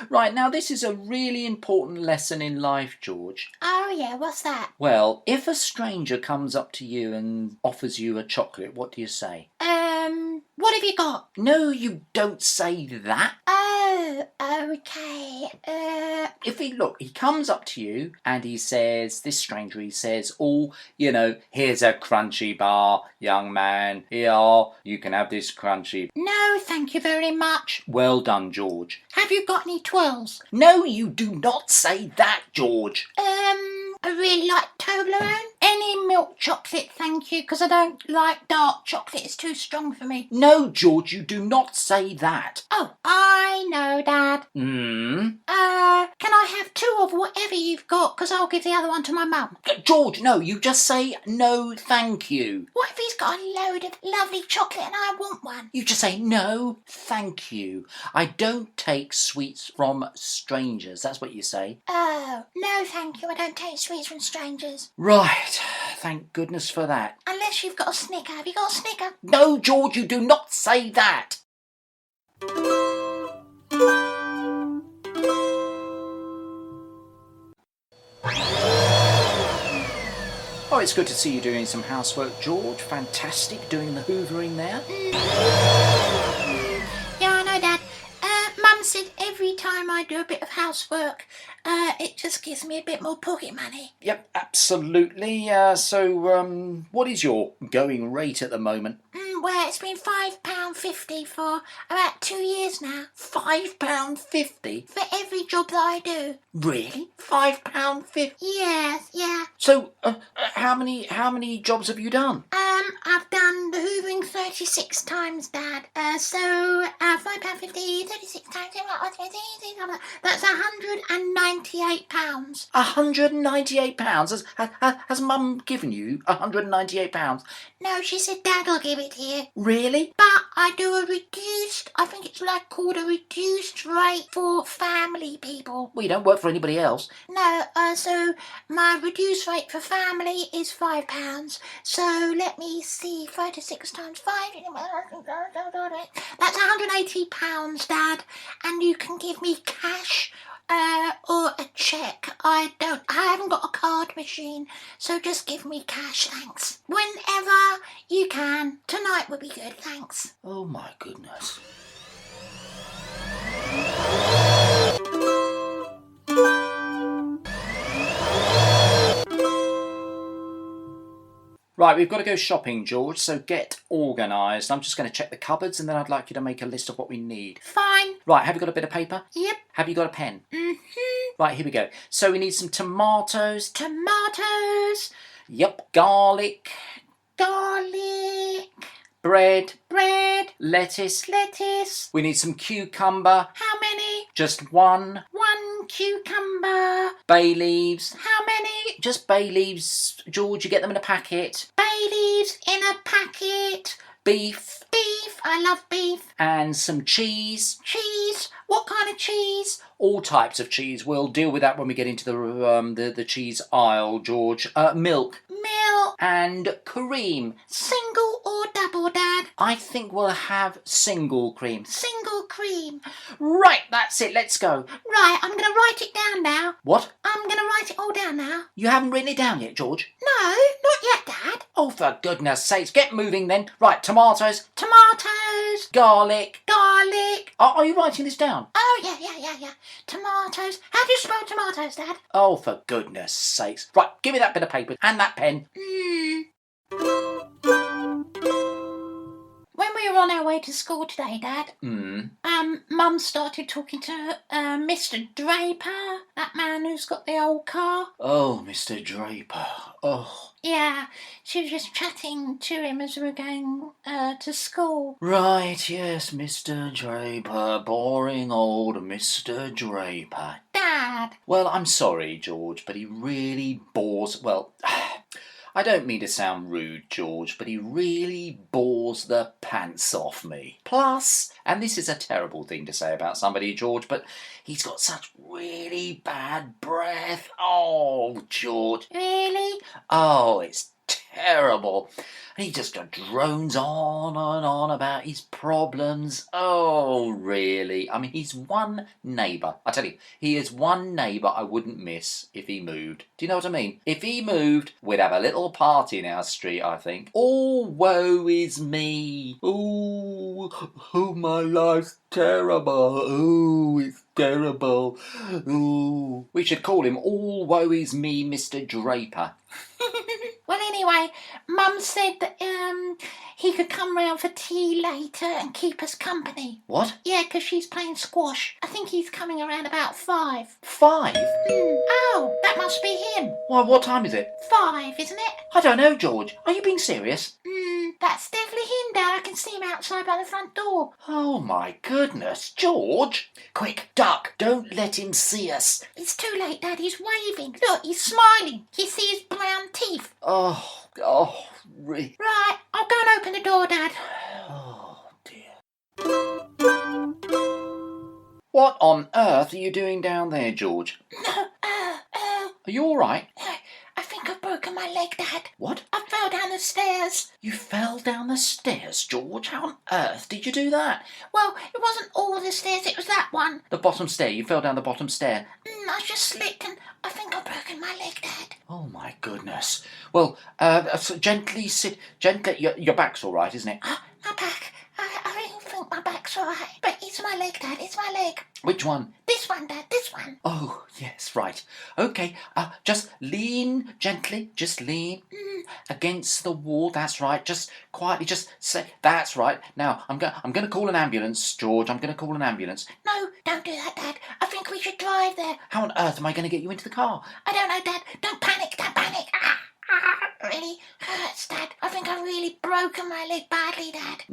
Right, now this is a really important lesson in life, George. Oh yeah, what's that? Well, if a stranger comes up to you and offers you a chocolate, what do you say? What have you got? No, you don't say that. Oh, okay. If he comes up to you and he says, this stranger, he says, oh, here's a crunchy bar, young man. Here, you can have this crunchy. No, thank you very much. Well done, George. Have you got any twirls? No, you do not say that, George. I really like Toblerone. Any milk chocolate, thank you, because I don't like dark chocolate. It's too strong for me. No, George, you do not say that. Oh, I know, Dad. Can I have 2 of whatever you've got, because I'll give the other one to my mum? George, no, you just say no, thank you. What if he's got a load of lovely chocolate and I want one? You just say no, thank you. I don't take sweets from strangers. That's what you say. Oh, no, thank you. I don't take sweets from strangers. Right, thank goodness for that. Unless you've got a Snicker. Have you got a Snicker? No, George, you do not say that. Oh, it's good to see you doing some housework, George. Fantastic doing the hoovering there. Yeah, I know, Dad. Mum said every time I do a bit of housework, it just gives me a bit more pocket money. Yep, absolutely. So, what is your going rate at the moment? Well, it's been £5.50 for about 2 years now. £5.50? For every job that I do. Really? £5.50? Yes, yeah. So, how many jobs have you done? I've done the hoovering 36 times, Dad. So, £5.50, 36 times, that's £198. £198? Has Mum given you £198? No, she said Dad'll give it to you. Really? But I do a reduced, I think it's called a reduced rate for family people. Well, you don't work for anybody else. No, so my reduced rate for family is £5. So let me see, 36 times 5, that's £180, Dad. And you can give me cash or a cheque. I haven't got a card machine, so just give me cash, thanks. Whenever you can. Tonight would be good, thanks. Oh my goodness. Right, we've got to go shopping, George, so get organised. I'm just going to check the cupboards and then I'd like you to make a list of what we need. Fine. Right, have you got a bit of paper? Yep. Have you got a pen? Mm-hmm. Right, here we go. So we need some tomatoes. Tomatoes. Yep. Garlic. Garlic. Bread. Bread. Lettuce. Lettuce. We need some cucumber. How many? Just one. 1 cucumber. Bay leaves. How many? Just bay leaves, George. You get them in a packet. Bay leaves in a packet. Beef. Beef. I love beef. And some cheese. Cheese. What kind of cheese? All types of cheese. We'll deal with that when we get into the cheese aisle, George. Milk. Milk. And cream. Single or double, Dad? I think we'll have single cream. Single cream. Right, that's it. Let's go. Right, I'm going to write it down now. What? I'm going to write it all down now. You haven't written it down yet, George? No, not yet, Dad. Oh, for goodness sakes. Get moving then. Right, tomatoes. Tomatoes. Garlic. Garlic. Are you writing this down? Oh, yeah. Tomatoes. How do you spell tomatoes, Dad? Oh, for goodness sakes. Right, give me that bit of paper and that pen. When we were on our way to school today, Dad, Mum started talking to Mr Draper, that man who's got the old car. Oh, Mr Draper. Oh. Yeah, she was just chatting to him as we were going to school. Right, yes, Mr Draper. Boring old Mr Draper. Dad. Well, I'm sorry, George, but he really bores... Well, I don't mean to sound rude, George, but he really bores the pants off me. Plus, and this is a terrible thing to say about somebody, George, but he's got such really bad breath. Oh, George. Really? Oh, it's terrible. And he just drones on and on about his problems. Oh, really? I mean, he's one neighbour. I tell you, he is one neighbour I wouldn't miss if he moved. Do you know what I mean? If he moved, we'd have a little party in our street, I think. Oh, woe is me. Oh, my life's terrible. Oh, it's terrible. Oh. We should call him All Woe Is Me, Mr Draper. Well, anyway, Mum said that he could come round for tea later and keep us company. What? Yeah, 'cause she's playing squash. I think he's coming around about 5. 5? Oh, that must be him. Why, what time is it? 5, isn't it? I don't know, George. Are you being serious? That's definitely him, Dad. I can see him outside by the front door. Oh, my goodness, George. Quick, duck. Don't let him see us. It's too late, Dad. He's waving. Look, he's smiling. You see his brown teeth. Oh, really? Right, I'll go and open the door, Dad. Oh, dear. What on earth are you doing down there, George? Are you all right? I think I've broken my leg, Dad. What? I fell down the stairs. You fell down the stairs, George? How on earth did you do that? Well, it wasn't all the stairs, it was that one. The bottom stair. You fell down the bottom stair. I just slipped and I think I've broken my leg, Dad. Oh, my goodness. Well, so gently sit. Gently. Your back's all right, isn't it? My back. I don't think my back's all right. But it's my leg, Dad. It's my leg. Which one? This one, Dad. This one. Oh, yes, right. Okay, just lean gently. Just lean against the wall. That's right. Just quietly. Just say. That's right. Now I'm going to call an ambulance, George. I'm going to call an ambulance. No, don't do that, Dad. I think we should drive there. How on earth am I going to get you into the car? I don't know, Dad. Don't panic. Don't panic. Really hurts, Dad. I think I've really broken my leg badly, Dad.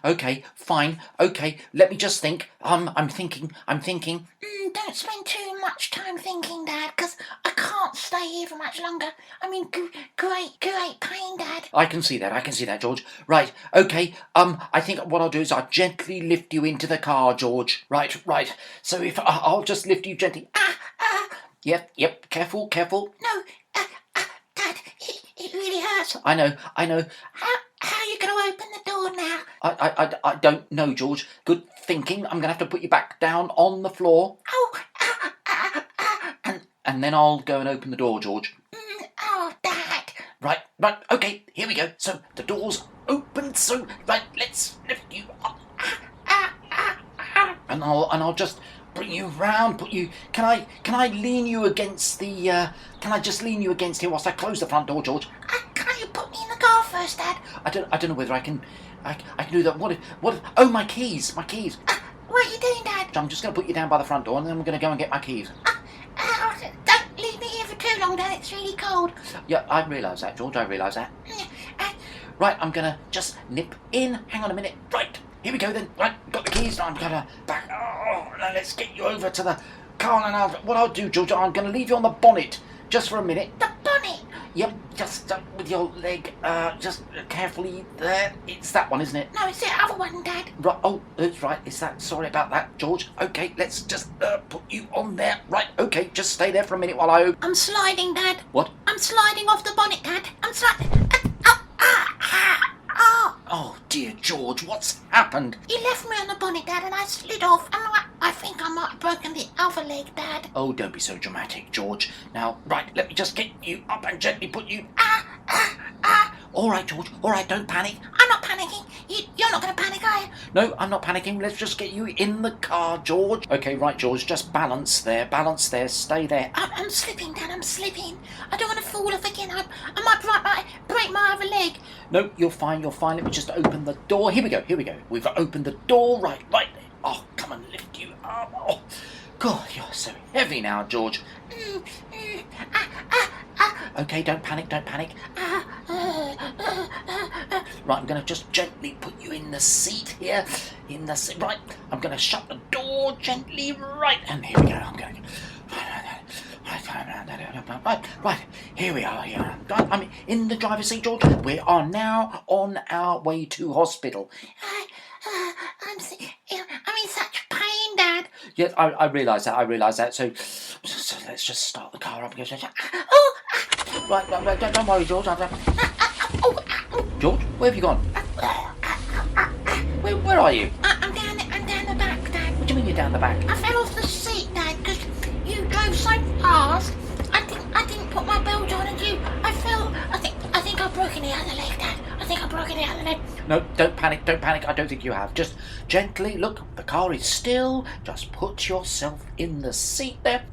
Okay, fine. Okay, let me just think. I'm thinking. Don't spend too much time thinking, Dad, because I can't stay here for much longer. I'm in great pain, Dad. I can see that, George. Right, okay. I think what I'll do is I'll gently lift you into the car, George. Right. So if I'll just lift you gently. Yep. Careful. No, Dad, it really hurts. I know. How are you going to open the door now? I don't know, George. Good thinking. I'm going to have to put you back down on the floor. And then I'll go and open the door, George. Dad. Right. Okay, here we go. So the door's open. So right, let's lift you up. And I'll just bring you round. Can I lean you against the? Can I just lean you against here whilst I close the front door, George? Can you put me in the car first, Dad? I don't know whether I can. I can do that. What if? Oh, my keys. What are you doing, Dad? I'm just going to put you down by the front door, and then I'm going to go and get my keys. Don't leave me here for too long, Dad. It's really cold. Yeah, I realise that, George. I realise that. Right, I'm going to just nip in. Hang on a minute. Right, here we go then. Right, got the keys. I'm going to back. Now let's get you over to the car. And what I'll do, George, I'm going to leave you on the bonnet just for a minute. The bonnet? Yep, just with your leg, just carefully there. It's that one, isn't it? No, it's the other one, Dad. Right, oh, that's right. It's that. Sorry about that, George. Okay, let's just put you on there. Right, okay, just stay there for a minute while I... I'm sliding, Dad. What? I'm sliding off the bonnet, Dad. I'm sliding... Oh, dear George, what's happened? You left me on the bonnet, Dad, and I slid off. I think I might have broken the other leg, Dad. Oh, don't be so dramatic, George. Now, right, let me just get you up and gently put you... All right, George. All right, don't panic. I'm not panicking. You're not going to panic, are you? No, I'm not panicking. Let's just get you in the car, George. Okay, right, George. Just balance there. Stay there. I'm slipping, Dad. I'm slipping. I don't want to fall off again. I might break my other leg. No, you're fine. Let me just open the door. Here we go. We've opened the door. Right. Oh, come and lift you up. Oh, God, you're so heavy now, George. Okay, don't panic. Right, I'm going to just gently put you in the seat here. Right, I'm going to shut the door gently. Right, and here we go. I'm going to... Right, here we are. I'm in the driver's seat, George. We are now on our way to hospital. I'm in such pain, Dad. Yes, I realise that. So let's just start the car up again. Right, don't worry, George. George, where have you gone? Where are you? I'm down the back, Dad. What do you mean you're down the back? I fell off the seat, Dad, because you drove so fast. I didn't put my belt on, and I fell. I think I've broken the other leg, Dad. I think I've broken the other leg. No, don't panic. I don't think you have. Just gently, look, the car is still. Just put yourself in the seat there.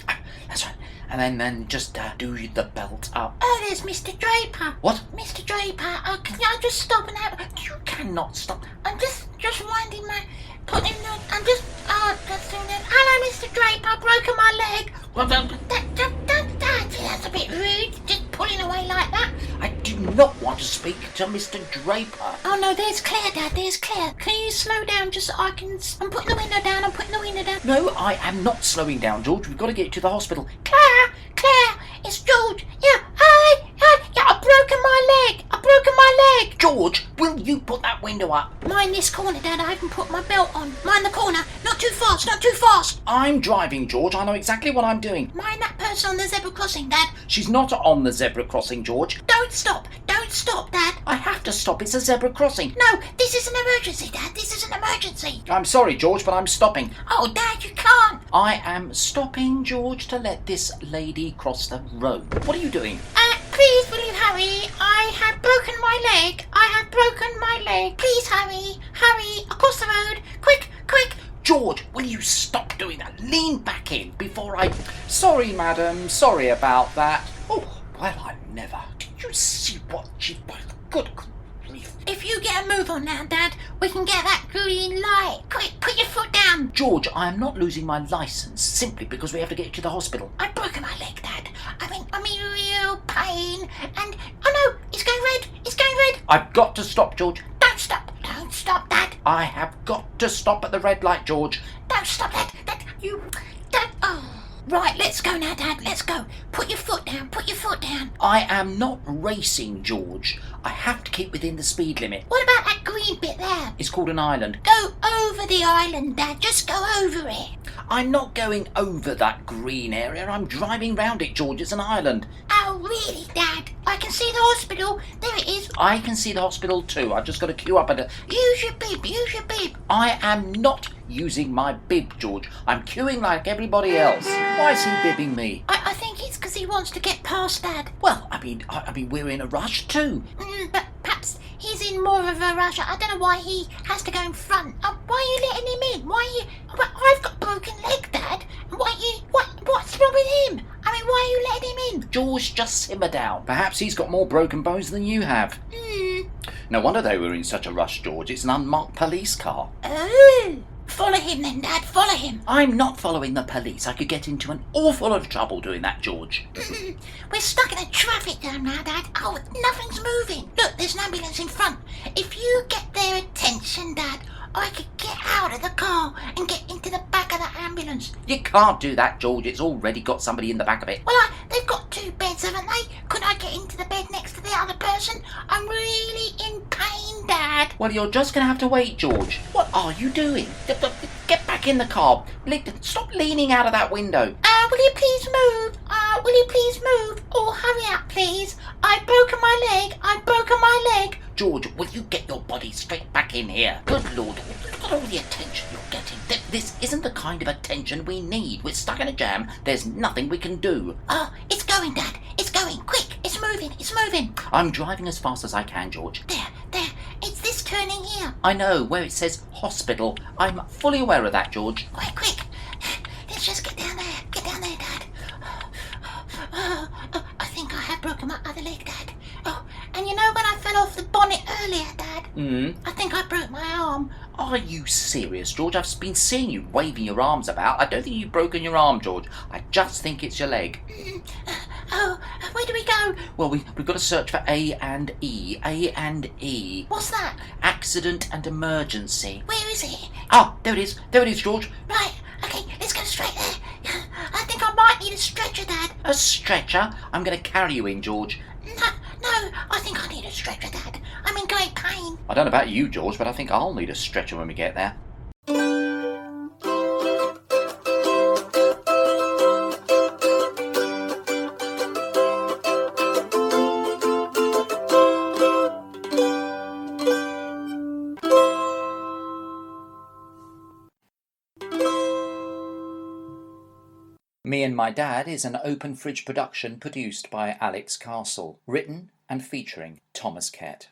That's right. And then just do the belt up. Oh, there's Mr Draper. What? Mr Draper, can I just stop and have... You cannot stop. I'm just winding my... Putting the... I'm just... just doing it. Hello, Mr Draper, I've broken my leg. Well, That's a bit rude, just pulling away like that. I do not want to speak to Mr Draper. Oh no, there's Claire, Dad, there's Claire. Can you slow down just so I can... I'm putting the window down. No, I am not slowing down, George. We've got to get you to the hospital. Claire, it's George. Yeah, hi. Yeah, I've broken my leg. George, will you put that window up? Mind this corner, Dad, I haven't put my belt on. Mind the corner. Not too fast. I'm driving, George. I know exactly what I'm doing. Mind that person on the zebra crossing, Dad. She's not on the zebra crossing, George. Don't stop, Dad. I have to stop. It's a zebra crossing. No, this is an emergency, Dad. This is an emergency. I'm sorry, George, but I'm stopping. Oh, Dad, you can't. I am stopping, George, to let this lady cross the road. What are you doing? Please, will you hurry? I have broken my leg. Please hurry. Across the road. Quick. George, will you stop doing that? Lean back in before I... Sorry, madam. Sorry about that. Oh, well, I never. Did you see what she... Good grief. If you get a move on now, Dad, we can get that green light. Quick, put your foot down. George, I am not losing my licence simply because we have to get you to the hospital. I've broken my leg, Dad. I'm in real pain. And, oh no, it's going red. I've got to stop, George. Don't stop, Dad. I have got to stop at the red light, George. Don't stop, Dad. Oh. Right, let's go now, Dad. Let's go. Put your foot down. I am not racing, George. I have to keep within the speed limit. What about that green bit there? It's called an island. Go over the island, Dad. Just go over it. I'm not going over that green area. I'm driving round it, George. It's an island. Oh, really, Dad? I can see the hospital. There it is. I can see the hospital too. I've just got to queue up and... Use your bib. I am not using my bib, George. I'm queuing like everybody else. Why is he bibbing me? I think it's because he wants to get past, Dad. Well, I mean, we're in a rush too. But perhaps he's in more of a rush. I don't know why he has to go in front. Why are you letting him in? I've got broken leg, Dad. What's wrong with him? Why are you letting him in? George, just simmer down. Perhaps he's got more broken bones than you have. No wonder they were in such a rush, George. It's an unmarked police car. Oh. Follow him then, Dad. Follow him. I'm not following the police. I could get into an awful lot of trouble doing that, George. We're stuck in a traffic jam now, Dad. Oh, nothing's moving. Look, there's an ambulance in front. If you get their attention, Dad, I could get out of the car and get into the back of the ambulance. You can't do that, George. It's already got somebody in the back of it. Well, they've got 2 beds, haven't they? Couldn't I get into the bed next to the other person? I'm really in pain, Dad. Well, you're just going to have to wait, George. What are you doing? Get back in the car. Stop leaning out of that window. Will you please move? Oh, hurry up, please. I've broken my leg. George, will you get your body straight back in here? Good Lord, look at all the attention you're getting. This isn't the kind of attention we need. We're stuck in a jam. There's nothing we can do. Oh, it's going, Dad. It's going. Quick. It's moving. I'm driving as fast as I can, George. There. It's this turning here. I know, where it says hospital. I'm fully aware of that, George. Quick. Let's just get down there, Dad. I think I have broken my other leg, Dad. Oh, and you know when I fell off the bonnet earlier, Dad? I think I broke my arm. Are you serious, George? I've been seeing you waving your arms about. I don't think you've broken your arm, George. I just think it's your leg. Oh, where do we go? Well, we've got to search for A&E. A&E. What's that? Accident and emergency. Where is it? Ah, there it is, George. Right, okay, let's go straight there. I think I might need a stretcher, Dad. A stretcher? I'm going to carry you in, George. No, I think I need a stretcher, Dad. I'm in great pain. I don't know about you, George, but I think I'll need a stretcher when we get there. Me and My Dad is an open fridge production produced by Alex Castle, written and featuring Thomas Kett.